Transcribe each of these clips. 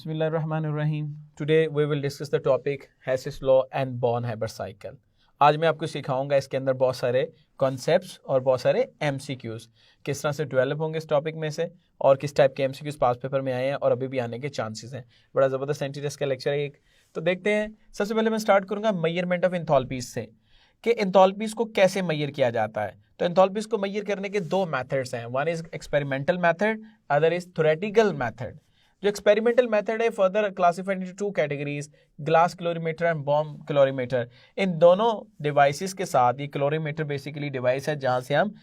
बिस्मिल्लाहिर्रहमानिर्रहीम। Today we will discuss the topic Hess's law and Born Haber cycle. आज मैं आपको सिखाऊंगा इसके अंदर बहुत सारे कॉन्सेप्ट्स और बहुत सारे एमसीक्यूज़ किस तरह से डेवलप होंगे इस टॉपिक में से और किस टाइप के एमसीक्यूज़ पास पेपर में आए हैं और अभी भी आने के चांसेस हैं। बड़ा ज़बरदस्त एंटीटेस्ट का लेक्चर है एक। तो देखते हैं, सबसे पहले मैं स्टार्ट करूँगा मेजरमेंट ऑफ एंथैल्पीज से कि एंथैल्पीज को कैसे मेजर किया जाता है। तो एंथैल्पीज को मेजर करने के दो मेथड्स हैं, one is experimental method, other is theoretical method. जो एक्सपेरिमेंटल मेथड है further classified into two categories, glass calorimeter and bomb calorimeter. इन दोनों डिवाइसेस के साथ, ये कैलोरीमीटर बेसिकली डिवाइस है जहां से हम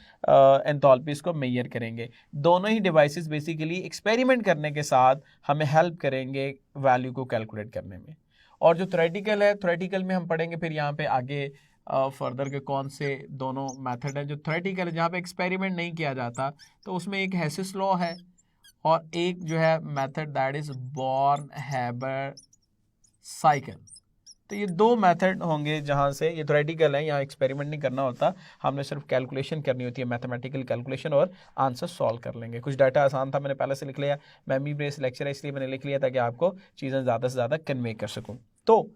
एंथैल्पीज को मेजर करेंगे। दोनों ही डिवाइसेस बेसिकली एक्सपेरिमेंट करने के साथ हमें हेल्प करेंगे वैल्यू को कैलकुलेट करने में। और जो थ्योरेटिकल है, थ्योरेटिकल में हम पढ़ेंगे फिर यहाँ पे आगे फर्दर के कौन से दोनों मेथड है। जो थ्योरेटिकल है जहाँ पे एक्सपेरिमेंट नहीं किया जाता, तो उसमें एक हेसिस लॉ है और एक जो है method that is born-Haber cycle. तो ये दो मेथड होंगे जहाँ से, ये थ्योरेटिकल है, यहाँ एक्सपेरिमेंट नहीं करना होता, हमने सिर्फ कैलकुलेशन करनी होती है, मैथमेटिकल कैलकुलेशन, और आंसर सॉल्व कर लेंगे। कुछ डाटा आसान था, मैंने पहले से लिख लिया, मेमोरी बेस्ड लेक्चर है इसलिए मैंने लिख लिया ताकि आपको चीज़ें ज़्यादा से ज़्यादा कन्वे कर सकूँ। तो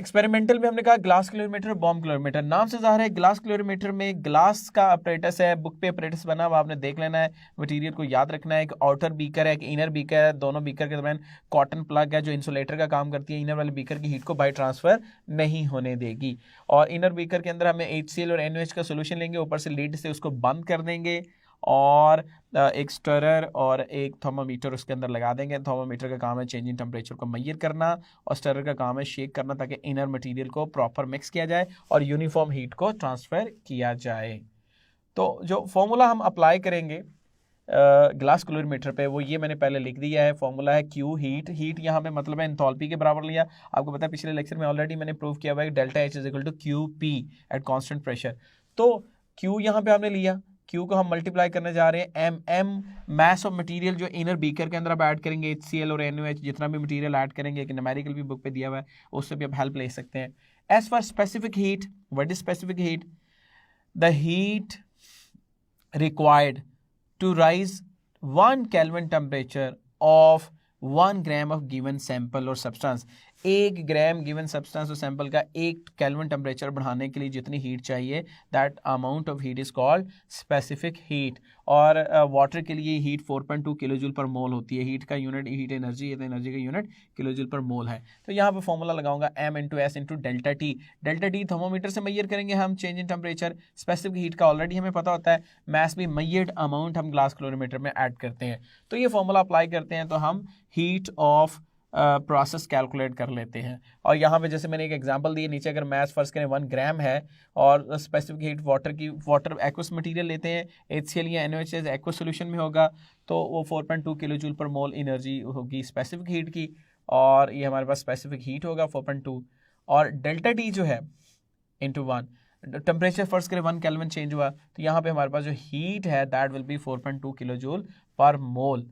एक्सपेरिमेंटल में हमने कहा ग्लास कैलोरीमीटर, बॉम्ब कैलोरीमीटर। नाम से ज़ाहिर है ग्लास कैलोरीमीटर में ग्लास का अपरेटस है, बुक पे अपरेटस बना हुआ आपने देख लेना है, मटेरियल को याद रखना है। एक आउटर बीकर है, एक इनर बीकर है, दोनों बीकर के दरमियान कॉटन प्लग है जो इंसुलेटर का काम करती है। इनर वाले बीकर की हीट को बाई ट्रांसफर नहीं होने देगी। और इनर बीकर के अंदर हमें HCl और NaOH का सोल्यूशन लेंगे, ऊपर से लीड से उसको बंद कर देंगे और एक स्टरर और एक थर्मामीटर उसके अंदर लगा देंगे। थर्मामीटर का काम है चेंजिंग टेम्परेचर को मेजर करना और स्टरर का काम है शेक करना ताकि इनर मटेरियल को प्रॉपर मिक्स किया जाए और यूनिफॉर्म हीट को ट्रांसफ़र किया जाए। तो जो फॉर्मूला हम अप्लाई करेंगे ग्लास कैलोरीमीटर पे, वो ये मैंने पहले लिख दिया है। फॉर्मूला है Q हीट। हीट यहाँ पे मतलब है एंथैल्पी के बराबर लिया। आपको पता है पिछले लेक्चर में ऑलरेडी मैंने प्रूव किया हुआ है delta H is equal to QP at constant pressure. तो Q यहाँ पे हमने लिया, Q को हम मल्टीप्लाई करने जा रहे हैं M मैस ऑफ मटेरियल जो इनर बीकर के अंदर आप ऐड करेंगे, HCl और NaOH जितना भी मटेरियल ऐड करेंगे, एक न्यूमेरिकल भी बुक पे दिया हुआ है, उससे भी आप हेल्प ले सकते हैं। As for specific heat, what is specific heat? The heat required to rise 1 Kelvin temperature of 1 gram of given sample or substance। 1 gram given substance और सैंपल का 1 केल्विन टेम्परेचर बढ़ाने के लिए जितनी हीट चाहिए, that amount of heat is called specific heat. और water के लिए हीट 4.2 किलोजूल पर मोल होती है। हीट का यूनिट हीट एनर्जी है, तो एनर्जी का यूनिट किलोजूल पर मोल है। तो यहाँ पे फॉर्मूला लगाऊंगा M into S into delta T. Delta T thermometer से मेजर करेंगे हम change in temperature. Specific heat का ऑलरेडी हमें पता होता है, मैस भी मेजर्ड अमाउंट हम ग्लास कैलोरीमीटर में ऐड करते हैं। तो ये फॉर्मूला अप्लाई करते हैं तो हम हीट ऑफ प्रोसेस कैलकुलेट कर लेते हैं। और यहाँ पे जैसे मैंने एक एग्जांपल दी है, नीचे अगर मैथ फर्स्ट करें 1 ग्राम है और specific heat water aqueous material लेते हैं, HCl या NaOH एक्वस सोल्यूशन में होगा, तो वो 4.2 किलोजूल पर मोल एनर्जी होगी स्पेसिफिक हीट की, और ये हमारे पास स्पेसिफिक हीट होगा 4.2, और डेल्टा टी जो है इंटू 1, टेम्परेचर फर्स्ट करें 1 केल्विन चेंज हुआ, तो यहाँ पे हमारे पास जो हीट है that will B 4.2 kilojoule per mole.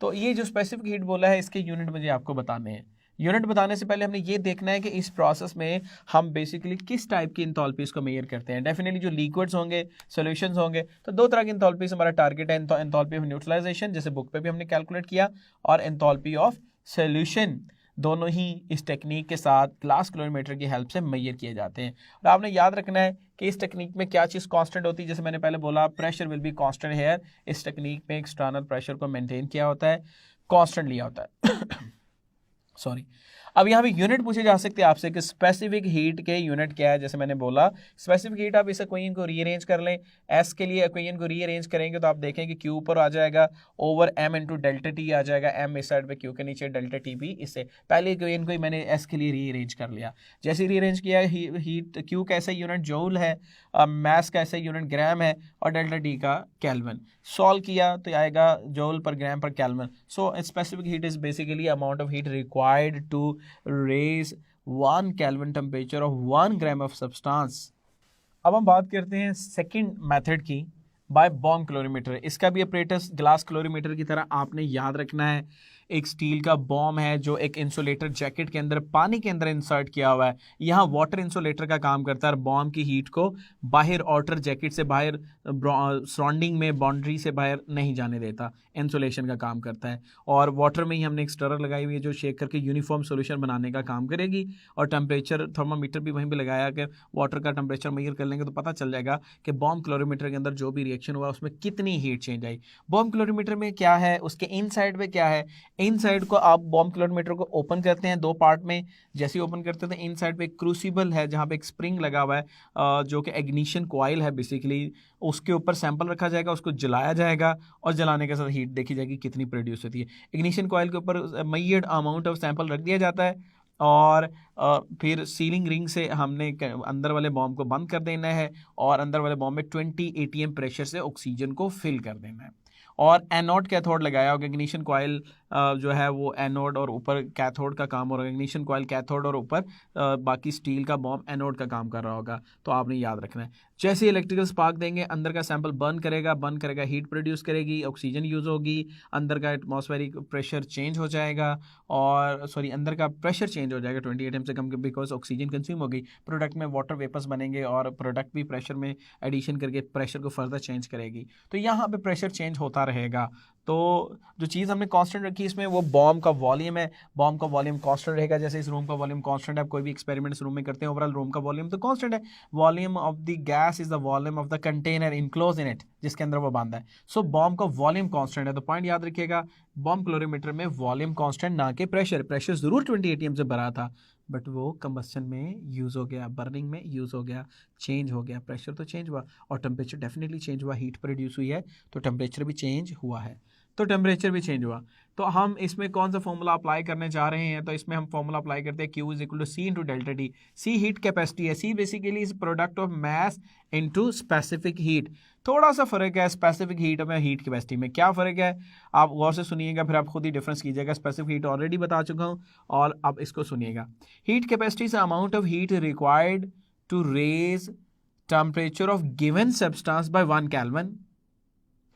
तो ये जो स्पेसिफिक हीट बोला है इसके यूनिट मुझे आपको बताने हैं। यूनिट बताने से पहले हमने ये देखना है कि इस प्रोसेस में हम बेसिकली किस टाइप की एंथैल्पीज को मेजर करते हैं। डेफिनेटली जो लिक्विड्स होंगे, सॉल्यूशंस होंगे, तो दो तरह की एंथैल्पीज हमारा टारगेट है। एंथैल्पी ऑफ न्यूट्रलाइजेशन जैसे बुक पे भी हमने कैलकुलेट किया, और एंथैल्पी ऑफ सॉल्यूशन, दोनों ही इस टेक्निक के साथ ग्लास कैलोरीमीटर की हेल्प से मेजर किए जाते हैं। और आपने याद रखना है कि इस टेक्निक में क्या चीज़ कांस्टेंट होती है। जैसे मैंने पहले बोला, pressure will be constant here. इस टेक्निक में एक्सटर्नल प्रेशर को मेंटेन किया होता है, कांस्टेंट लिया होता है सॉरी। अब यहाँ पे यूनिट पूछे जा सकते हैं आपसे कि स्पेसिफिक हीट के यूनिट क्या है। जैसे मैंने बोला स्पेसिफिक हीट, आप इस इक्वेशन को रीअरेंज कर लें। एस के लिए इक्वेशन को रीअरेंज करेंगे तो आप देखें कि क्यू ऊपर आ जाएगा over M into delta T आ जाएगा। M इस साइड पे, क्यू के नीचे, डेल्टा टी भी इससे। पहले इक्वेशन को ही मैंने एस के लिए रीअरेंज कर लिया। जैसे रीअरेंज किया, हीट क्यू का ऐसा यूनिट जूल है, मैस का ऐसा यूनिट ग्राम है, और डेल्टा टी का केल्विन। सॉल्व किया तो आएगा जूल पर ग्राम पर kelvin. So specific heat is basically amount of heat required to raise 1 Kelvin temperature of 1 gram of substance। अब हम बात करते हैं सेकंड मेथड की, बाय बॉम्ब कैलोरीमीटर। इसका भी अपरेटस ग्लास कैलोरीमीटर की तरह आपने याद रखना है। एक स्टील का बॉम्ब है जो एक इंसुलेटर जैकेट के अंदर पानी के अंदर इंसर्ट किया हुआ है, यहाँ वाटर इंसुलेटर का काम करता है और बॉम्ब की हीट को बाहर आउटर जैकेट से बाहर सराउंडिंग में बाउंड्री से बाहर नहीं जाने देता, इंसुलेशन का काम करता है। और वाटर में ही हमने एक स्टरर लगाई हुई है जो शेक करके यूनिफॉर्म सॉल्यूशन बनाने का काम करेगी। और टेम्परेचर थर्मामीटर भी वहीं पे लगाया कि वाटर का टेम्परेचर मेजर कर लेंगे तो पता चल जाएगा कि बॉम्ब कैलोरीमीटर के अंदर जो भी रिएक्शन हुआ उसमें कितनी हीट चेंज आई। बॉम्ब कैलोरीमीटर में क्या है, उसके इनसाइड में क्या है, इनसाइड को आप बॉम्ब कैलोरीमीटर को ओपन करते हैं दो पार्ट में, जैसे ही ओपन करते हैं तो इनसाइड पे एक क्रूसिबल है जहाँ पे एक स्प्रिंग लगा हुआ है जो कि इग्निशन कॉइल है बेसिकली, उसके ऊपर सैंपल रखा जाएगा, उसको जलाया जाएगा और जलाने के साथ हीट देखी जाएगी कितनी प्रोड्यूस होती है। इग्निशन कॉइल के ऊपर मेजर्ड अमाउंट ऑफ सैंपल रख दिया जाता है और फिर सीलिंग रिंग से हमने अंदर वाले बॉम्ब को बंद कर देना है और अंदर वाले बॉम्ब में 20 atm प्रेशर से ऑक्सीजन को फिल कर देना है। और एनोड कैथोड लगाया होगा, इग्निशन कॉइल जो है वो एनोड और ऊपर कैथोड का काम हो रहा है, इग्निशन कॉइल कैथोड और ऊपर बाकी स्टील का बॉम्ब एनोड का काम कर रहा होगा, तो आपने याद रखना है। जैसे इलेक्ट्रिकल स्पार्क देंगे अंदर का सैंपल बर्न करेगा हीट प्रोड्यूस करेगी, ऑक्सीजन यूज़ होगी, अंदर का एटमॉस्फेरिक प्रेशर चेंज हो जाएगा और अंदर का प्रेशर चेंज हो जाएगा 20 atm से कम, बिकॉज ऑक्सीजन कंज्यूम होगी, प्रोडक्ट में वाटर वेपर्स बनेंगे और प्रोडक्ट भी प्रेशर में एडिशन करके प्रेशर को फर्दर चेंज करेगी। तो यहाँ पे प्रेशर चेंज होता रहेगा। तो जो चीज़ हमने कांस्टेंट रखी इसमें वो बॉम्ब का वॉल्यूम है, बॉम्ब का वॉल्यूम कांस्टेंट रहेगा। जैसे इस रूम का वॉल्यूम कांस्टेंट है, कोई भी एक्सपेरिमेंट इस रूम में करते हैं ओवरऑल रूम का वॉल्यूम तो कांस्टेंट है। Volume of the gas is the volume of the container enclose in it, जिसके अंदर वो बांधा है। सो बॉम्ब का वॉल्यूम कांस्टेंट है, तो पॉइंट याद रखिएगा बॉम्ब कैलोरीमीटर में वॉल्यूम कांस्टेंट ना कि प्रेशर। प्रेशर जरूर 20 atm से भरा था बट वो कंबस्शन में यूज़ हो गया, बर्निंग में यूज़ हो गया, चेंज हो गया, प्रेशर तो चेंज हुआ और टेम्परेचर डेफिनेटली चेंज हुआ, हीट प्रोड्यूस हुई है तो टेम्परेचर भी चेंज हुआ है, तो टेम्परेचर भी चेंज हुआ। तो हम इसमें कौन सा फॉर्मूला अप्लाई करने जा रहे हैं, तो इसमें हम फॉर्मूला अप्लाई करते हैं Q is equal to C into delta T। C heat capacity है, C basically is product of mass into specific heat. थोड़ा सा फर्क है स्पेसिफिक हीट में हीट कैपेसिटी में, क्या फ़र्क है आप गौर से सुनिएगा फिर आप खुद ही डिफरेंस कीजिएगा। स्पेसिफिक हीट ऑलरेडी बता चुका हूँ और अब इसको सुनिएगा। Heat capacity is amount of heat required to raise temperature of given substance by 1 kelvin.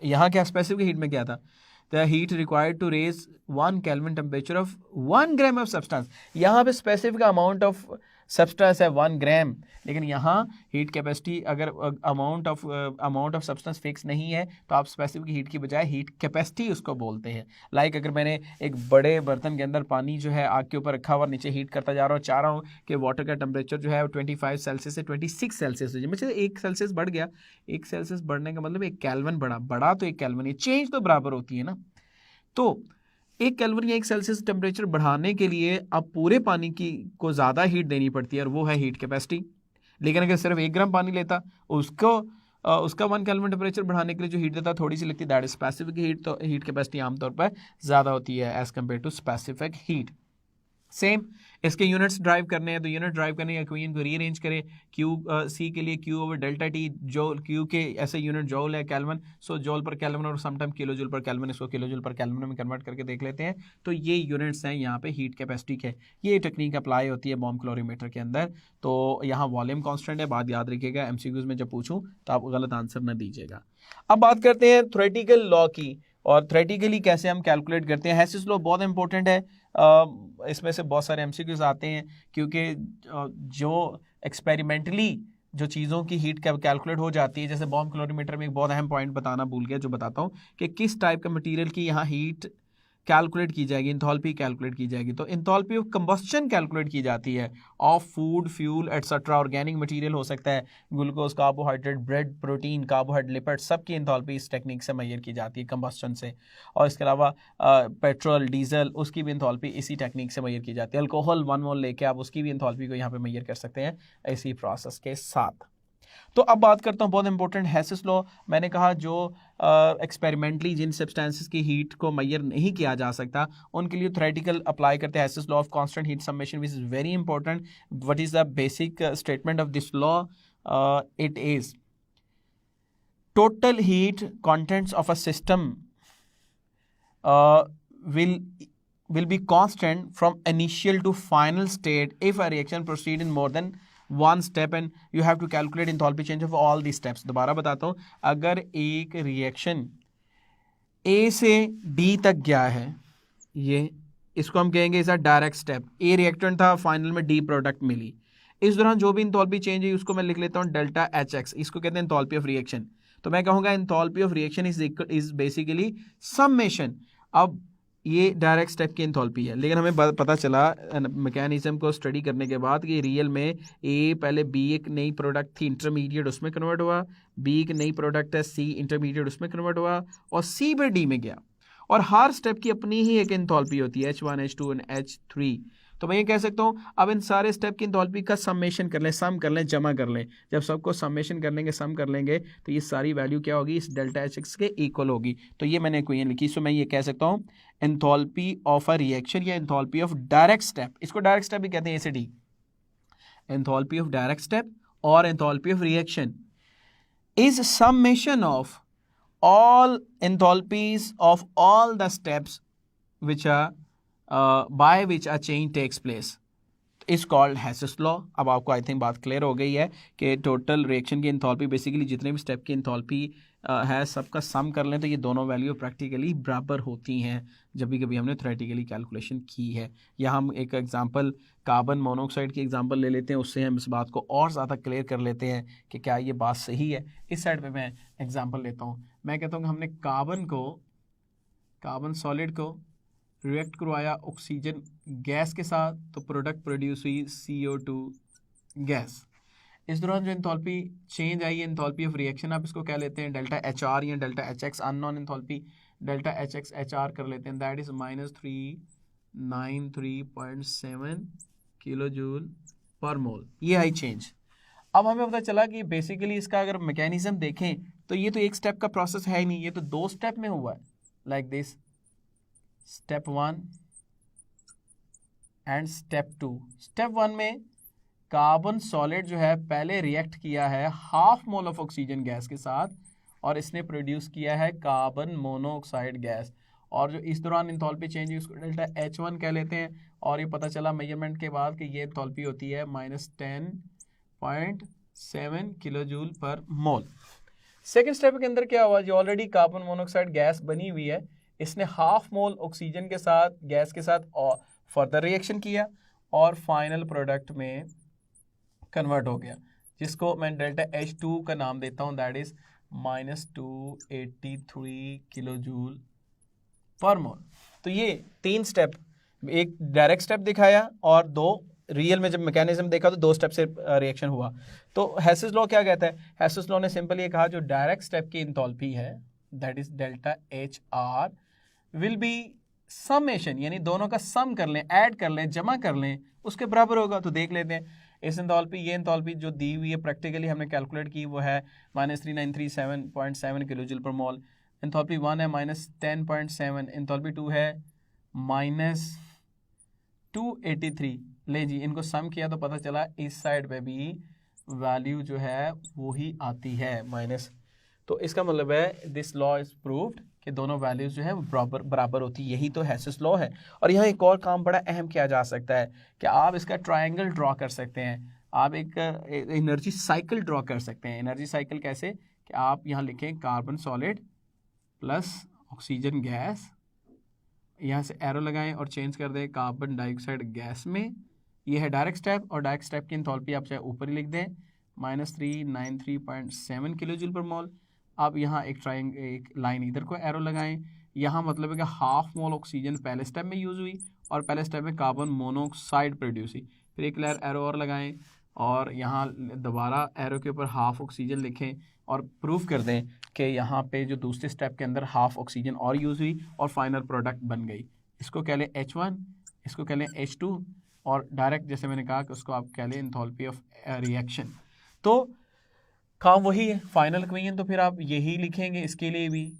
यहाँ क्या स्पेसिफिक हीट में क्या था, the heat required to raise 1 kelvin temperature of 1 gram of substance. यहाँ पे स्पेसिफिक अमाउंट ऑफ सब्सटेंस है 1 ग्राम, लेकिन यहाँ हीट कैपेसिटी अगर अमाउंट ऑफ सब्सटेंस फिक्स नहीं है तो आप स्पेसिफिक हीट की बजाय हीट कैपेसिटी उसको बोलते हैं। लाइक अगर मैंने एक बड़े बर्तन के अंदर पानी जो है आग के ऊपर रखा हुआ नीचे हीट करता जा रहा हूँ, चाह रहा हूँ कि वाटर का टेम्परेचर जो है वो 25 सेल्सियस से 26 सेल्सियस हो जाए, मुझे 1 सेल्सियस बढ़ गया, 1 सेल्सियस बढ़ने का मतलब 1 केल्विन बढ़ा तो 1 केल्विन, ये चेंज तो बराबर होती है ना। तो 1 केल्विन या 1 सेल्सियस टेम्परेचर बढ़ाने के लिए अब पूरे पानी की को ज़्यादा हीट देनी पड़ती है और वो है हीट कैपेसिटी। लेकिन अगर सिर्फ 1 ग्राम पानी लेता उसका 1 केल्विन टेम्परेचर बढ़ाने के लिए जो हीट देता थोड़ी सी लगती है, दैट इज स्पेसिफिक हीट। तो हीट कैपेसिटी आमतौर पर ज़्यादा होती है as compare to specific heat. Same इसके यूनिट्स ड्राइव करने हैं तो यूनिट ड्राइव करने या इक्वेशन को रीअरेंज करें, C के लिए Q ओवर डेल्टा T, जोल Q के ऐसे यूनिट जोल है केल्विन, सो जोल पर केल्विन और समटाइम किलो जूल पर केल्विन, इसको किलो जूल पर केल्विन में कन्वर्ट करके देख लेते हैं। तो ये यूनिट्स हैं यहाँ पे हीट कैपेसिटी के। ये टेक्निक अप्लाई होती है बॉम्ब कैलोरीमीटर के अंदर। तो यहाँ वॉल्यूम कांस्टेंट है, बात याद रखिएगा, MCQs में जब पूछूं तो आप गलत आंसर न दीजिएगा। अब बात करते हैं थ्योरेटिकल लॉ की और थ्योरेटिकली कैसे हम कैलकुलेट करते हैं। हेसिस लॉ बहुत इंपॉर्टेंट है, इसमें से बहुत सारे MCQs आते हैं क्योंकि जो एक्सपेरिमेंटली जो चीज़ों की हीट कैलकुलेट हो जाती है, जैसे बॉम्ब कैलोरीमीटर में एक बहुत अहम पॉइंट बताना भूल गया जो बताता हूँ कि किस टाइप का मटेरियल की यहाँ हीट कैलकुलेट की जाएगी, इंथैल्पी कैलकुलेट की जाएगी। तो इंथैल्पी ऑफ कंबस्शन कैलकुलेट की जाती है of food, fuel etcetera. Organic material हो सकता है, glucose, carbohydrate, bread, protein, carbohydrate, lipid, सबकी इंथैल्पी इस टेक्निक से मेजर की जाती है कंबस्शन से। और इसके अलावा पेट्रोल, डीजल, उसकी भी इंथैल्पी इसी टेक्निक से मेजर की जाती है। अल्कोहल 1 मोल लेके आप उसकी भी इंथैल्पी को यहाँ पे मेजर कर सकते हैं इसी प्रोसेस के साथ। तो अब बात करता हूँ बहुत इंपॉर्टेंट हेसिस लॉ। मैंने कहा जो एक्सपेरिमेंटली जिन सब्सटेंसेस की हीट को मेजर नहीं किया जा सकता उनके लिए थ्योरेटिकल अप्लाई करते हैं Hess's law of constant heat summation, which is very important. What is the basic statement of this law? It is total heat contents of a system will be constant from initial to final state if a reaction proceed in more than one step and you have to calculate enthalpy change of all these steps। दोबारा बताता हूँ, अगर एक reaction A से D तक गया है ये इसको हम कहेंगे is a direct step. A reactant था, फाइनल में डी प्रोडक्ट मिली। इस दौरान जो भी इंथैल्पी चेंज हुई उसको मैं लिख लेता हूँ डेल्टा एच एक्स, इसको कहते हैं इंथैल्पी ऑफ रिएक्शन। तो मैं कहूँगा enthalpy of reaction is basically summation. अब ये डायरेक्ट स्टेप की इंथैल्पी है, लेकिन हमें पता चला मैकेनिज्म को स्टडी करने के बाद कि रियल में ए पहले बी एक नई प्रोडक्ट थी इंटरमीडिएट, उसमें कन्वर्ट हुआ, बी एक नई प्रोडक्ट है सी इंटरमीडिएट, उसमें कन्वर्ट हुआ, और सी पे डी में गया। और हर स्टेप की अपनी ही एक इंथैल्पी होती है, H1 H2 एंड H3। तो मैं ये कह सकता हूँ अब इन सारे स्टेप की इंथैल्पी का समेशन कर लें, सम कर लें, जमा कर लें। जब सबको समेशन कर लेंगे, सम कर लेंगे, तो ये सारी वैल्यू क्या होगी, इस डेल्टा एच एक्स के इक्वल होगी। तो ये मैंने इक्वेशन लिखी। सो मैं ये कह सकता हूँ एंथैल्पी ऑफ अ रिएक्शन या एंथैल्पी ऑफ डायरेक्ट स्टेप, इसको डायरेक्ट स्टेप भी कहते हैं, ए से D. Enthalpy of direct step और enthalpy of reaction is summation of all enthalpies of all the steps which are by which a change takes place is called Hess's law। अब आपको I think बात clear हो गई है कि total reaction की enthalpy basically जितने भी स्टेप की एंथैल्पी है सबका सम कर लें तो ये दोनों वैल्यू प्रैक्टिकली बराबर होती हैं जब भी कभी हमने थ्योरेटिकली कैलकुलेशन की है। या हम एक एग्जांपल कार्बन मोनोऑक्साइड की एग्जांपल ले लेते हैं, उससे हम इस बात को और ज़्यादा क्लियर कर लेते हैं कि क्या ये बात सही है। इस साइड पे मैं एग्जांपल लेता हूँ। मैं कहता हूँ कि हमने कार्बन सॉलिड को रिएक्ट करवाया ऑक्सीजन गैस के साथ, तो प्रोडक्ट प्रोड्यूस हुई CO2 गैस। इस दौरान जो एंथैल्पी चेंज आई है, एंथैल्पी ऑफ रिएक्शन, आप इसको क्या लेते हैं डेल्टा एच आर या delta H x, unknown enthalpy delta H x H R कर लेते हैं, दैट इज -393.7 किलो जूल पर मोल। ये आई चेंज। अब हमें पता चला कि बेसिकली इसका अगर मैकेनिज्म देखें तो ये तो एक स्टेप का प्रोसेस है ही नहीं, ये तो दो स्टेप में हुआ है, like this, step 1 and step 2। Step 1 में कार्बन सॉलिड जो है पहले रिएक्ट किया है half mole of oxygen gas के साथ और इसने प्रोड्यूस किया है कार्बन मोनोऑक्साइड गैस, और जो इस दौरान एंथैल्पी चेंज हुई उसको डेल्टा H1 कह लेते हैं। और ये पता चला मेजरमेंट के बाद कि ये एंथैल्पी होती है -10.7 किलो जूल पर मोल। सेकेंड स्टेप के अंदर क्या हुआ, जो ऑलरेडी कार्बन मोनोऑक्साइड गैस बनी हुई है इसने हाफ मोल ऑक्सीजन के साथ गैस के साथ और फर्दर रिएक्शन किया और फाइनल प्रोडक्ट में कन्वर्ट हो गया, जिसको मैं डेल्टा H2 का नाम देता हूँ, दैट इज -283 किलो जूल पर मोल। तो ये 3 स्टेप, एक डायरेक्ट स्टेप दिखाया और 2 रियल में जब मैकेनिज्म देखा तो 2 स्टेप से रिएक्शन हुआ। तो हेसेस लॉ क्या कहता है, हेसेस लॉ ने सिंपल ये कहा जो डायरेक्ट स्टेप की एंथैल्पी है that is delta H R will be summation, यानी दोनों का सम कर लें, ऐड कर लें, जमा कर लें, उसके बराबर होगा। तो देख लेते हैं इस एंथैल्पी, ये एंथैल्पी जो दी हुई है प्रैक्टिकली हमने कैलकुलेट की वो है -3937.7 किलो जूल पर मोल। एंथैल्पी 1 है -10.7, एंथैल्पी 2 है -283। ले जी, इनको सम किया तो पता चला इस साइड पे भी वैल्यू जो है वो ही आती है माइनस। तो इसका मतलब है दिस लॉ इज प्रूव्ड कि दोनों वैल्यूज जो है वो बराबर होती है। यही तो हेसेस लॉ है। और यहाँ एक और काम बड़ा अहम किया जा सकता है कि आप इसका ट्रायंगल ड्रॉ कर सकते हैं, आप एक एनर्जी साइकिल ड्रॉ कर सकते हैं। एनर्जी साइकिल कैसे कि आप यहाँ लिखें carbon solid plus oxygen gas, यहाँ से एरो लगाएं और चेंज कर दें कार्बन डाइऑक्साइड गैस में। ये है डायरेक्ट स्टेप, और डायरेक्ट स्टेप की एंथैल्पी आप चाहे ऊपर ही लिख दें -393.7 किलो जूल पर मोल। अब यहाँ एक लाइन इधर को एरो लगाएं, यहाँ मतलब है कि हाफ मोल ऑक्सीजन पहले स्टेप में यूज़ हुई और पहले स्टेप में कार्बन मोनोऑक्साइड प्रोड्यूस हुई। फिर एक लेयर एरो और लगाएं और यहाँ दोबारा एरो के ऊपर हाफ ऑक्सीजन लिखें और प्रूफ कर दें कि यहाँ पे जो दूसरे स्टेप के अंदर हाफ ऑक्सीजन और यूज़ हुई और फाइनल प्रोडक्ट बन गई। इसको कह लें H1, इसको कह लें H2, और डायरेक्ट जैसे मैंने कहा कि उसको आप कह लें एंथैल्पी ऑफ रिएक्शन। तो काम वही है फाइनल इक्वेशन, तो फिर आप यही लिखेंगे इसके लिए भी,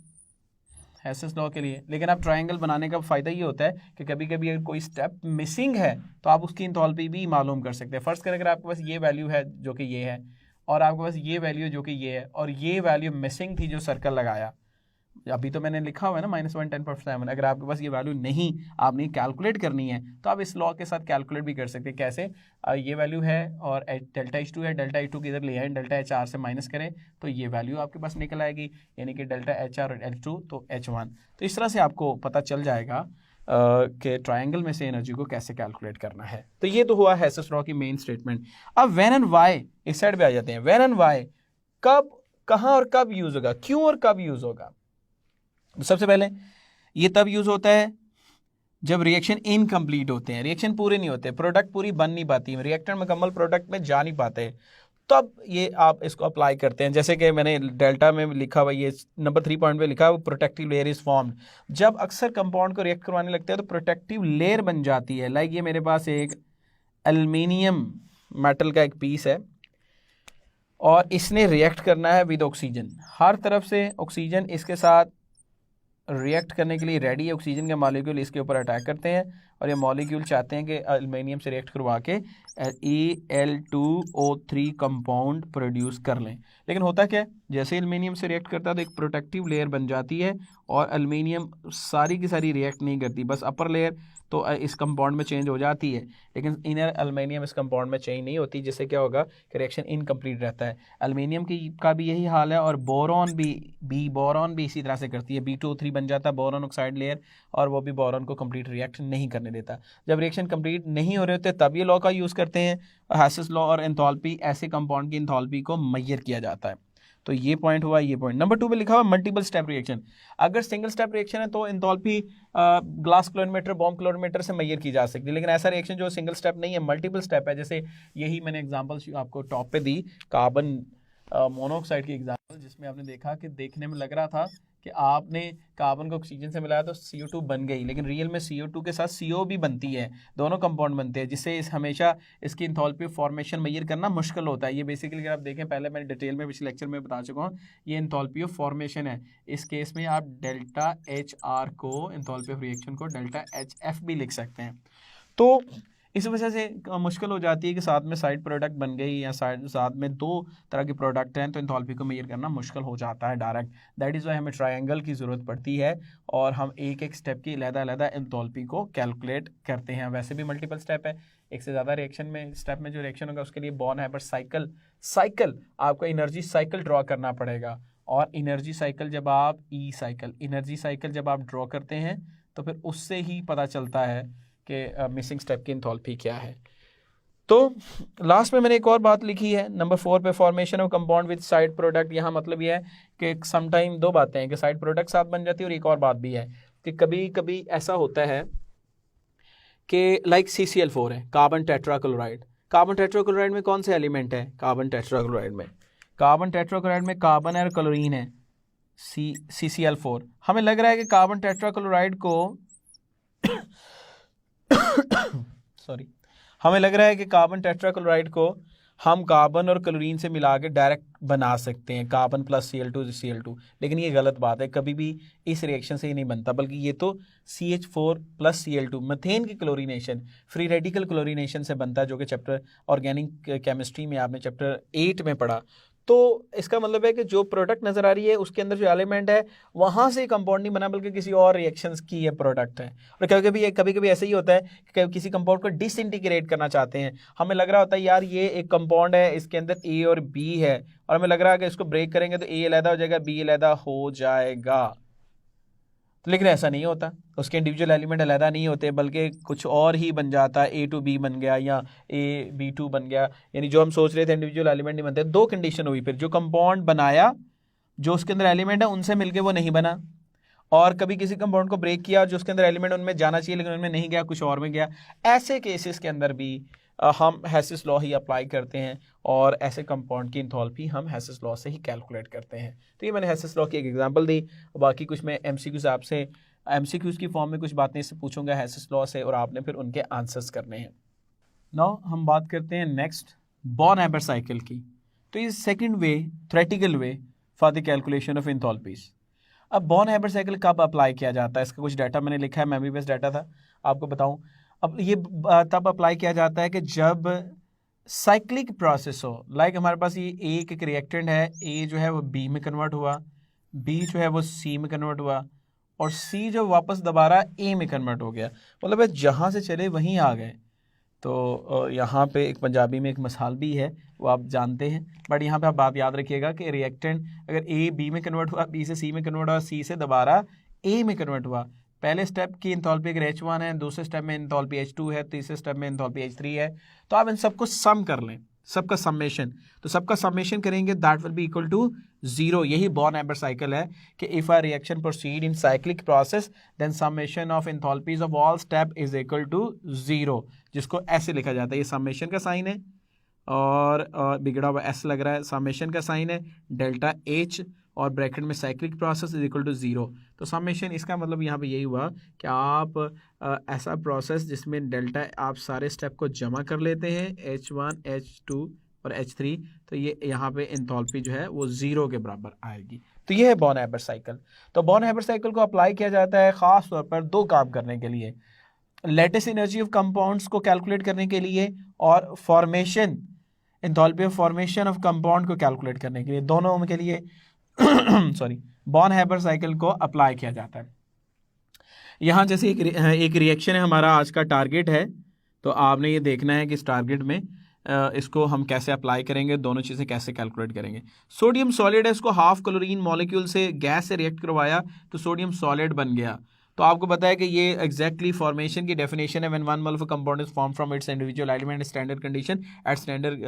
हेसेस लॉ के लिए। लेकिन आप ट्रायंगल बनाने का फ़ायदा ये होता है कि कभी कभी अगर कोई स्टेप मिसिंग है तो आप उसकी एंथैल्पी भी मालूम कर सकते हैं। फर्स्ट कर अगर आपके पास ये वैल्यू है जो कि ये है और आपके पास ये वैल्यू जो कि ये है और ये वैल्यू मिसिंग थी जो सर्कल लगाया, अभी तो मैंने लिखा हुआ है ना -110.7, अगर आपके पास ये वैल्यू नहीं, आपने कैलकुलेट करनी है तो आप इस लॉ के साथ कैलकुलेट भी कर सकते हैं। कैसे, ये वैल्यू है और डेल्टा H2 है, डेल्टा H2 किधर ले आए, डेल्टा HR से माइनस करें तो ये वैल्यू आपके पास निकल आएगी, यानी कि डेल्टा HR और H2 तो H1। तो इस तरह से आपको पता चल जाएगा के ट्रायंगल में से एनर्जी को कैसे कैलकुलेट करना है। तो ये तो हुआ हेसेस लॉ की मेन स्टेटमेंट। अब व्हेन एंड व्हाई इस साइड पे आ जाते हैं। व्हेन एंड व्हाई, कब, कहाँ और कब यूज होगा, क्यों और कब यूज होगा। सबसे पहले ये तब यूज होता है जब रिएक्शन इनकम्प्लीट होते हैं, रिएक्शन पूरे नहीं होते, प्रोडक्ट पूरी बन नहीं पाती, रिएक्टर मुकम्मल प्रोडक्ट में जा नहीं पाते, तब ये आप इसको अप्लाई करते हैं। जैसे कि मैंने डेल्टा में लिखा हुआ, ये नंबर 3 पॉइंट पे लिखा है, प्रोटेक्टिव लेयर इज फॉर्म्ड। जब अक्सर कंपाउंड को रिएक्ट करवाने लगते हैं तो प्रोटेक्टिव लेयर बन जाती है। लाइक ये मेरे पास एक एल्युमिनियम मेटल का एक पीस है और इसने रिएक्ट करना है विद ऑक्सीजन। हर तरफ से ऑक्सीजन इसके साथ रिएक्ट करने के लिए रेडी है। ऑक्सीजन के मॉलिक्यूल इसके ऊपर अटैक करते हैं और ये मॉलिक्यूल चाहते हैं कि एल्युमिनियम से रिएक्ट करवा के Al2O3 कंपाउंड प्रोड्यूस कर लें। लेकिन होता क्या है, जैसे एल्युमिनियम से रिएक्ट करता है तो एक प्रोटेक्टिव लेयर बन जाती है और एल्युमिनियम सारी की सारी रिएक्ट नहीं करती, बस अपर लेयर तो इस कंपाउंड में चेंज हो जाती है, लेकिन इनर एल्युमिनियम इस कंपाउंड में चेंज नहीं होती, जिससे क्या होगा कि रिएक्शन इनकम्प्लीट रहता है। एल्युमिनियम का भी यही हाल है और बोरॉन भी बोरॉन भी इसी तरह से करती है। B2O3 बन जाता है बोरॉन ऑक्साइड लेयर और वो भी बोरॉन को कंप्लीट रिएक्शन नहीं करने देता। जब रिएक्शन कंप्लीट नहीं हो रहे होते तब ये लॉ का यूज़ करते हैं, हेसेस लॉ और एंथैल्पी, ऐसे कंपाउंड की एंथैल्पी को मेजर किया जाता है। तो ये पॉइंट हुआ। ये पॉइंट नंबर 2 पे लिखा हुआ मल्टीपल स्टेप रिएक्शन। अगर सिंगल स्टेप रिएक्शन है तो एंथैल्पी ग्लास क्लोरीमीटर, बॉम्ब क्लोरीमीटर से मेजर की जा सकती है। लेकिन ऐसा रिएक्शन जो सिंगल स्टेप नहीं है, मल्टीपल स्टेप है, जैसे यही मैंने एग्जांपल्स आपको टॉप पे दी, कार्बन मोनोऑक्साइड की एग्जांपल, जिसमें आपने देखा कि देखने में लग रहा था कि आपने कार्बन को ऑक्सीजन से मिलाया तो CO2 बन गई, लेकिन रियल में CO2 के साथ CO भी बनती है, दोनों कंपाउंड बनते हैं, जिससे हमेशा इसकी एंथैल्पी फॉर्मेशन मेजर करना मुश्किल होता है। ये बेसिकली अगर आप देखें, पहले मैंने डिटेल में पिछले लेक्चर में बता चुका हूँ, ये एंथैल्पी ऑफ फॉर्मेशन है। इस केस में आप डेल्टा HR को, एंथैल्पी ऑफ रिएक्शन को डेल्टा HF भी लिख सकते हैं। तो इस वजह से मुश्किल हो जाती है कि साथ में साइड प्रोडक्ट बन गई या साथ में दो तरह के प्रोडक्ट हैं, तो एंथैल्पी को मेजर करना मुश्किल हो जाता है डायरेक्ट। दैट इज़ वाई हमें ट्रायंगल की ज़रूरत पड़ती है और हम एक एक स्टेप की अलग-अलग एंथैल्पी को कैलकुलेट करते हैं। वैसे भी मल्टीपल स्टेप है, एक से ज़्यादा रिएक्शन में स्टेप में जो रिएक्शन होगा उसके लिए बॉर्न हाइबर साइकिल आपको एनर्जी साइकिल ड्रॉ करना पड़ेगा। और एनर्जी साइकिल जब आप एनर्जी साइकिल जब आप ड्रॉ करते हैं तो फिर उससे ही पता चलता है कि मिसिंग स्टेप की एंथैल्पी क्या है। तो लास्ट में मैंने एक और बात लिखी है नंबर 4 पे, formation of compound with side product. यहाँ मतलब ये है कि समटाइम दो बातें हैं कि साइड प्रोडक्ट साथ बन जाती है, और एक और बात भी है कि कभी कभी ऐसा होता है कि लाइक CCl4 है, कार्बन टेट्राक्लोराइड। कार्बन टेट्राक्लोराइड में कौन से एलिमेंट है? कार्बन टेट्राक्लोराइड में कार्बन और क्लोरीन है, CCl4। हमें लग रहा है कि कार्बन टेट्राक्लोराइड को हमें लग रहा है कि कार्बन टेट्राक्लोराइड को हम कार्बन और क्लोरीन से मिला के डायरेक्ट बना सकते हैं, कार्बन प्लस Cl2, लेकिन ये गलत बात है। कभी भी इस रिएक्शन से ही नहीं बनता, बल्कि ये तो CH4 प्लस Cl2 मीथेन की क्लोरीनेशन, फ्री रेडिकल क्लोरीनेशन से बनता है, जो कि चैप्टर ऑर्गेनिक केमिस्ट्री में आपने चैप्टर 8 में पढ़ा। तो इसका मतलब है कि जो प्रोडक्ट नज़र आ रही है उसके अंदर जो एलिमेंट है वहाँ से कंपाउंड नहीं बना, बल्कि किसी और रिएक्शंस की ये प्रोडक्ट है। और कभी कभी ऐसे ही होता है कि किसी कंपाउंड को डिसइंटीग्रेट करना चाहते हैं। हमें लग रहा होता है यार ये एक कंपाउंड है, इसके अंदर A और B है, और हमें लग रहा है कि इसको ब्रेक करेंगे तो A अलहदा हो जाएगा, B अलहदा हो जाएगा, लेकिन ऐसा नहीं होता। उसके इंडिविजुअल एलिमेंट अलहदा नहीं होते, बल्कि कुछ और ही बन जाता है। A2B बन गया या AB2 बन गया, यानी जो हम सोच रहे थे इंडिविजुअल एलिमेंट नहीं बनते। दो कंडीशन हुई फिर, जो कंपाउंड बनाया जो उसके अंदर एलिमेंट है उनसे मिलके वो नहीं बना, और कभी किसी कंपाउंड को ब्रेक किया जो उसके अंदर एलिमेंट उनमें जाना चाहिए लेकिन उनमें नहीं गया, कुछ और में गया। ऐसे केसेस के अंदर भी हम हेसिस लॉ ही अप्लाई करते हैं, और ऐसे कंपाउंड की एंथैल्पी हम हेसिस लॉ से ही कैलकुलेट करते हैं। तो ये मैंने हेसिस लॉ की एक एग्जांपल दी। बाकी कुछ मैं MCQs आपसे MCQs की फॉर्म में कुछ बातें इससे पूछूंगा हेसिस लॉ से, और आपने फिर उनके आंसर्स करने हैं। नाउ हम बात करते हैं नेक्स्ट बॉर्न हाइबर साइकिल की। तो ये second way, theoretical way for the calculation of enthalpies. अब बॉर्न हाइबर साइकिल कब अप्लाई किया जाता है, इसका कुछ डाटा मैंने लिखा है, मेमोरी बेस्ड डाटा था, आपको बताऊं। अब ये तब अप्लाई किया जाता है कि जब साइक्लिक प्रोसेस हो। लाइक हमारे पास ये एक रिएक्टेंट है, A जो है वो B में कन्वर्ट हुआ, B जो है वो C में कन्वर्ट हुआ, और C जो वापस दोबारा A में कन्वर्ट हो गया। मतलब है जहाँ से चले वहीं आ गए। तो यहाँ पे एक पंजाबी में एक मिसाल भी है, वो आप जानते हैं, बट यहाँ पे आप बात याद रखिएगा कि रिएक्टेंट अगर A B में कन्वर्ट हुआ, B से C में कन्वर्ट हुआ, C से दोबारा A में कन्वर्ट हुआ, पहले स्टेप की इंथॉल्पी अगर H1 है, दूसरे स्टेप में इंथॉल्पी H2 है, तीसरे स्टेप में इंथॉल्पी H3 है, तो आप इन सबको सम कर लें, सबका समेशन। तो सबका समेशन करेंगे, that will be equal to 0। यही बॉर्न-हैबर साइकिल है कि if a reaction proceed in cyclic process then summation of enthalpies of all step is equal to 0, जिसको ऐसे लिखा जाता है। ये समेशन का साइन है और बिगड़ा हुआ एस लग रहा है, समेशन का साइन है डेल्टा H और ब्रैकेट में cyclic process is equal to 0। तो समेशन, इसका मतलब यहाँ पे यही हुआ कि आप ऐसा प्रोसेस जिसमें डेल्टा आप सारे स्टेप को जमा कर लेते हैं H1, H2 और H3, तो ये यहाँ पे एंथैल्पी जो है वो 0 के बराबर आएगी। तो ये है बॉर्न-हैबर साइकिल। तो बॉर्न-हैबर साइकिल को अप्लाई किया जाता है ख़ास तौर पर दो काम करने के लिए, लेटेस्ट एनर्जी ऑफ कंपाउंड्स को कैलकुलेट करने के लिए और formation, enthalpy of formation of compound को कैलकुलेट करने के लिए, दोनों के लिए सॉरी बॉर्न-हैबर साइकिल को अप्लाई किया जाता है। यहाँ जैसे एक रिएक्शन है, हमारा आज का टारगेट है, तो आपने ये देखना है कि इस टारगेट में इसको हम कैसे अप्लाई करेंगे, दोनों चीज़ें कैसे कैलकुलेट करेंगे। सोडियम सॉलिड है, इसको हाफ क्लोरीन मॉलिक्यूल से गैस से रिएक्ट करवाया तो सोडियम सॉलिड बन गया। तो आपको पता है कि ये एग्जैक्टली फॉर्मेशन की डेफिनेशन है, when one mole of a compound is form from its individual element standard condition at standard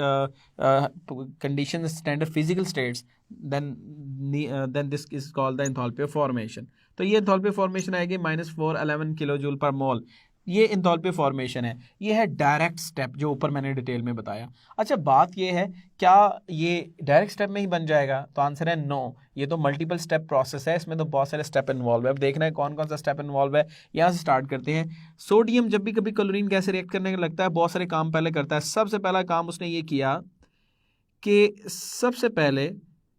condition standard physical states, then this is called the enthalpy of formation. तो ये enthalpy of formation आएगी -411 kilojoule per मोल। ये enthalpy formation है, ये है direct step जो ऊपर मैंने डिटेल में बताया। अच्छा, बात ये है क्या ये डायरेक्ट स्टेप में ही बन जाएगा? तो आंसर है नो, ये तो मल्टीपल स्टेप प्रोसेस है, इसमें तो बहुत सारे स्टेप इन्वॉल्व है। अब देखना है कौन कौन सा स्टेप इन्वॉल्व है, यहाँ से स्टार्ट करते हैं। सोडियम जब भी कभी क्लोरीन गैस से रिएक्ट करने का लगता है, बहुत सारे काम पहले करता है। सबसे पहला काम उसने ये किया कि सबसे पहले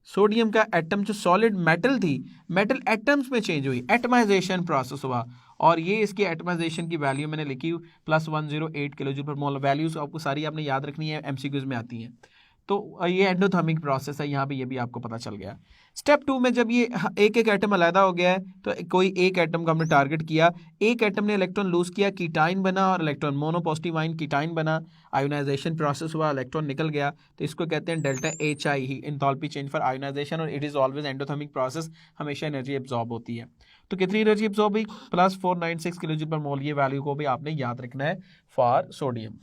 सोडियम का एटम जो सॉलिड मेटल थी, मेटल एटम्स में चेंज हुई, एटमाइजेशन प्रोसेस हुआ, और ये इसकी एटमाइजेशन की वैल्यू मैंने लिखी +108 किलोजूल पर मोल। वैल्यूज आपको सारी आपने याद रखनी है, एमसीक्यूज में आती हैं। तो ये एंडोथर्मिक प्रोसेस है, यहाँ पे ये भी आपको पता चल गया। स्टेप 2 में जब ये एक एक एटम अलहदा हो गया है, तो कोई एक एटम का हमने टारगेट किया, एक एटम ने इलेक्ट्रॉन लूज किया, कीटाइन बना, और इलेक्ट्रॉन मोनोपॉजिटिव आयन कीटाइन बना, आयोनाइजेशन प्रोसेस हुआ, इलेक्ट्रॉन निकल गया, तो इसको कहते हैं डेल्टा HI ही, एंथैल्पी चेंज फॉर आयोनाइजेशन, और it is always endothermic process, हमेशा एनर्जी एब्जॉर्ब होती है। तो कितनी एनर्जी एब्जॉर्ब हुई? +496 किलोजूल पर मोल। ये वैल्यू को भी आपने याद रखना है फॉर सोडियम।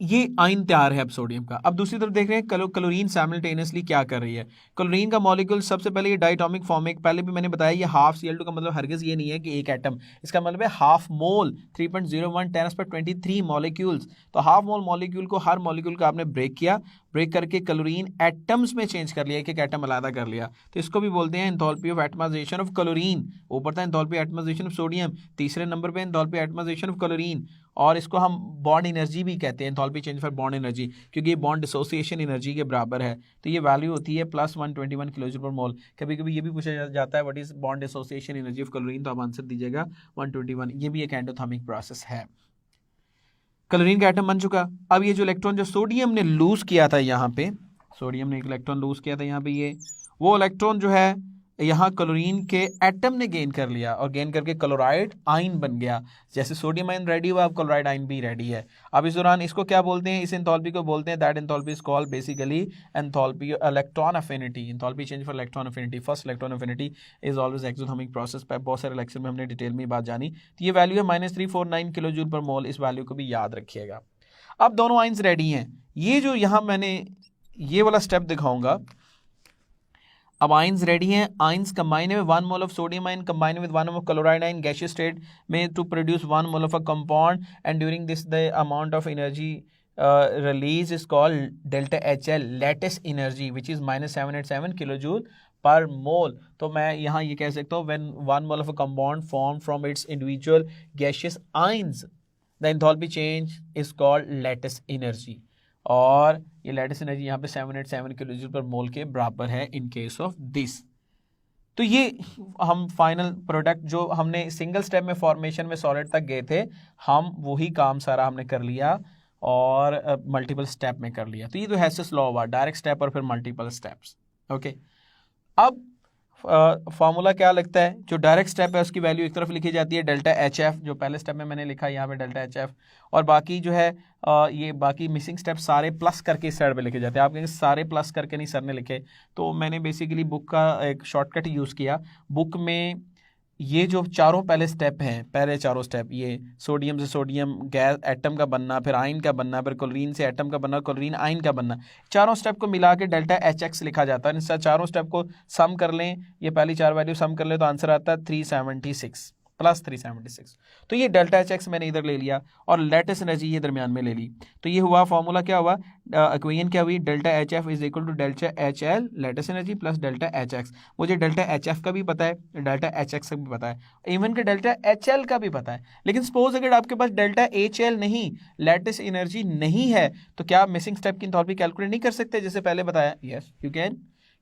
ये आयन तैयार है अब सोडियम का। अब दूसरी तरफ देख रहे हैं क्लोरीन साइमल्टेनियसली क्या कर रही है। क्लोरीन का मॉलिक्यूल सबसे पहले ये डायटोमिक फॉर्म, एक पहले भी मैंने बताया, ये हाफ Cl2 का मतलब हरगिज ये नहीं है कि एक एटम, इसका मतलब है हाफ मोल, 3.01 10⁻23 मॉलिक्यूल्स। तो हाफ मोल मॉलिक्यूल को, हर मॉलिक्यूल को आपने ब्रेक किया, ब्रेक करके क्लोरीन एटम्स में चेंज कर लिया, एक एक एटम अलग कर लिया। तो इसको भी बोलते हैं enthalpy of atomisation of chlorine. ऊपर था एंथैल्पी एटमाइजेशन ऑफ सोडियम, तीसरे नंबर पे एंथैल्पी एटमाइजेशन ऑफ क्लोरीन, और इसको हम बॉन्ड एनर्जी भी कहते हैं, enthalpy change for bond energy, क्योंकि ये बॉन्ड डिसोसिएशन एनर्जी के बराबर है। तो ये वैल्यू होती है +121 किलोजूल पर मोल। कभी कभी ये भी पूछा जाता है what is bond dissociation energy of chlorine, तो आप आंसर दीजिएगा 121। ये भी एक एंडोथर्मिक प्रोसेस है। क्लोरीन का एटम बन चुका। अब ये जो इलेक्ट्रॉन जो सोडियम ने लूज किया था, यहाँ पे सोडियम ने एक इलेक्ट्रॉन लूज किया था, यहाँ पे ये वो इलेक्ट्रॉन जो है यहाँ क्लोरीन के एटम ने गेन कर लिया, और गेन करके क्लोराइड आयन बन गया। जैसे सोडियम आयन रेडी हुआ, अब क्लोराइड आयन भी रेडी है। अब इस दौरान इसको क्या बोलते हैं? इस एंथैल्पी को बोलते हैं, that enthalpy is called basically enthalpy electron affinity, enthalpy change for electron affinity. First electron affinity is always exothermic process. पर बहुत सारे लेक्चर में हमने डिटेल में बात जानी। तो ये वैल्यू है -349 किलोजूल पर मोल, इस वैल्यू को भी याद रखिएगा। अब दोनों आयंस रेडी हैं। ये जो यहाँ मैंने ये वाला स्टेप दिखाऊंगा, अब आयंस रेडी हैं। Ions combine with 1 mole of sodium ion combine with 1 mole of chloride ion gaseous state में to produce 1 mole of a compound, and during this the amount of energy release is called delta HL, lattice energy, which is -787 kilojoule per mole. तो मैं यहाँ ये कह सकता हूँ, when 1 mole of a compound form from its individual gaseous ions, the enthalpy change is called latest energy, और ये latest energy यहाँ पे 787 किलोजूल पर मोल के बराबर है इन केस ऑफ दिस। तो ये हम फाइनल प्रोडक्ट जो हमने सिंगल स्टेप में फॉर्मेशन में सॉलिड तक गए थे, हम वही काम सारा हमने कर लिया और मल्टीपल स्टेप में कर लिया। तो ये तो हेसेस लॉ हुआ, डायरेक्ट स्टेप और फिर मल्टीपल स्टेप्स। ओके, अब फॉर्मूला क्या लगता है? जो डायरेक्ट स्टेप है उसकी वैल्यू एक तरफ लिखी जाती है डेल्टा HF, जो पहले स्टेप में मैंने लिखा है यहाँ पे डेल्टा HF, और बाकी जो है ये बाकी मिसिंग स्टेप सारे प्लस करके इस साइड पे लिखे जाते हैं। आप कहेंगे सारे प्लस करके नहीं सर ने लिखे, तो मैंने बेसिकली बुक का एक शॉर्टकट यूज़ किया। बुक में ये जो चारों पहले स्टेप हैं, पहले चारों स्टेप, ये सोडियम से सोडियम गैस एटम का बनना, फिर आयन का बनना, फिर क्लोरीन से एटम का बनना, क्लोरीन आयन का बनना, चारों स्टेप को मिला के डेल्टा HX लिखा जाता है। इससे चारों स्टेप को सम कर लें, ये पहली चार वैल्यू सम कर लें तो आंसर आता है 376 प्लस 376। तो ये डेल्टा HX मैंने इधर ले लिया और लेटेस्ट एनर्जी ये दरमियान में ले ली। तो ये हुआ फॉर्मूला, क्या हुआ, इक्वेशन क्या हुई, delta HF is equal to delta HL lattice energy plus delta HX। मुझे डेल्टा HF का भी पता है, डेल्टा HX का भी पता है, इवन के डेल्टा HL का भी पता है। लेकिन सपोज अगर आपके पास डेल्टा HL नहीं, लेटेस्ट एनर्जी नहीं है, तो क्या आप मिसिंग स्टेप की एंथैल्पी कैलकुलेट नहीं कर सकते जैसे पहले बताया? Yes you can.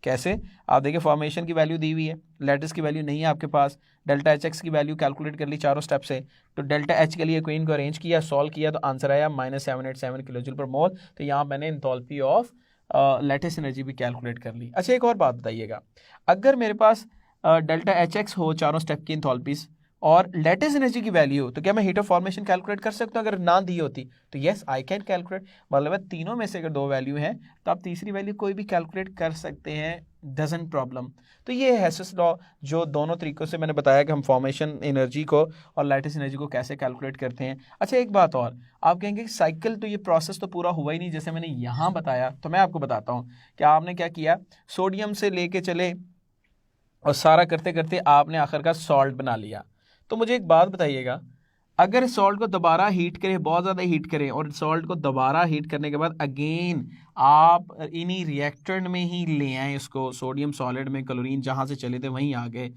कैसे? आप देखिए फॉर्मेशन की वैल्यू दी हुई है, लेटेस्ट की वैल्यू नहीं है आपके पास, डेल्टा HX की वैल्यू कैलकुलेट कर ली चारों स्टेप से, तो डेल्टा H के लिए इक्वेशन को अरेंज किया, सॉल्व किया, तो आंसर आया -787 किलोजूल पर मोल। तो यहाँ मैंने एंथैल्पी ऑफ लेटेस्ट एनर्जी भी कैलकुलेट कर ली। अच्छा एक और बात बताइएगा, अगर मेरे पास डेल्टा HX हो चारों स्टेप की एंथैल्पीज और लेटेस्ट एनर्जी की वैल्यू हो, तो क्या मैं हीट ऑफ फॉर्मेशन कैलकुलेट कर सकता हूँ? अगर ना दी होती तो यस आई कैन कैलकुलेट। मतलब तीनों में से अगर दो वैल्यू हैं तो आप तीसरी वैल्यू कोई भी कैलकुलेट कर सकते हैं, डजंट प्रॉब्लम। तो ये हेसेस लॉ जो दोनों तरीकों से मैंने बताया कि हम फॉर्मेशन एनर्जी को और लेटेस्ट एनर्जी को कैसे कैलकुलेट करते हैं। अच्छा एक बात और, आप कहेंगे कि साइकिल तो ये प्रोसेस तो पूरा हुआ ही नहीं जैसे मैंने यहाँ बताया, तो मैं आपको बताता हूँ कि आपने क्या किया, सोडियम से लेके चले और सारा करते करते आपने आखिरकार सॉल्ट बना लिया। तो मुझे एक बात बताइएगा, अगर सॉल्ट को दोबारा हीट करें, बहुत ज़्यादा हीट करें और सॉल्ट को दोबारा हीट करने के बाद अगेन आप इन्हीं रिएक्टेंट में ही ले आए इसको, सोडियम सॉलिड में क्लोरीन जहाँ से चले थे वहीं आ गए,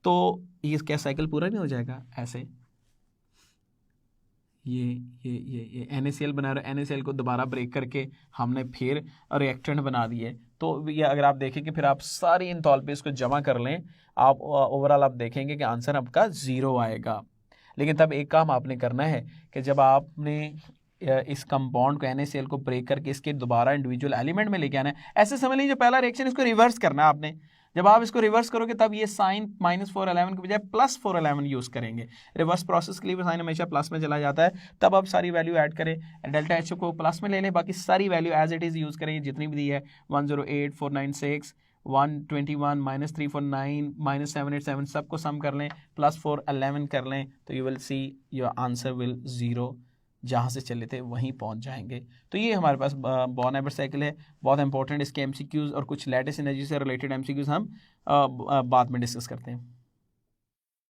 तो ये क्या साइकिल पूरा नहीं हो जाएगा? ऐसे ये NaCl बना रहे, NaCl को दोबारा ब्रेक करके हमने फिर रिएक्टेंट बना दिए। तो ये अगर आप देखेंगे फिर आप सारी एंथैल्पीज को जमा कर लें, आप ओवरऑल आप देखेंगे कि आंसर आपका 0 आएगा। लेकिन तब एक काम आपने करना है कि जब आपने इस कंपाउंड को NaCl को ब्रेक करके इसके दोबारा इंडिविजुअल एलिमेंट में लेके आना है, ऐसे समझ लीजिए पहला रिएक्शन इसको रिवर्स करना है आपने। जब आप इसको रिवर्स करोगे तब ये साइन -411 के बजाय +411 यूज करेंगे। रिवर्स प्रोसेस के लिए साइन हमेशा प्लस में चला जाता है। तब आप सारी वैल्यू ऐड करें, डेल्टा एच को प्लस में ले लें, बाकी सारी value as it is use करें जितनी भी दी है, 108,496 121 -349 -787 सबको सम कर लें, +411 कर लें, तो you will see your answer will 0, जहाँ से चले थे वहीं पहुँच जाएंगे। तो ये हमारे पास बॉर्न हाइबर साइकिल है, बहुत इंपॉर्टेंट। इसके MCQs और कुछ लेटेस्ट एनर्जी से रिलेटेड MCQs हम बाद में डिस्कस करते हैं।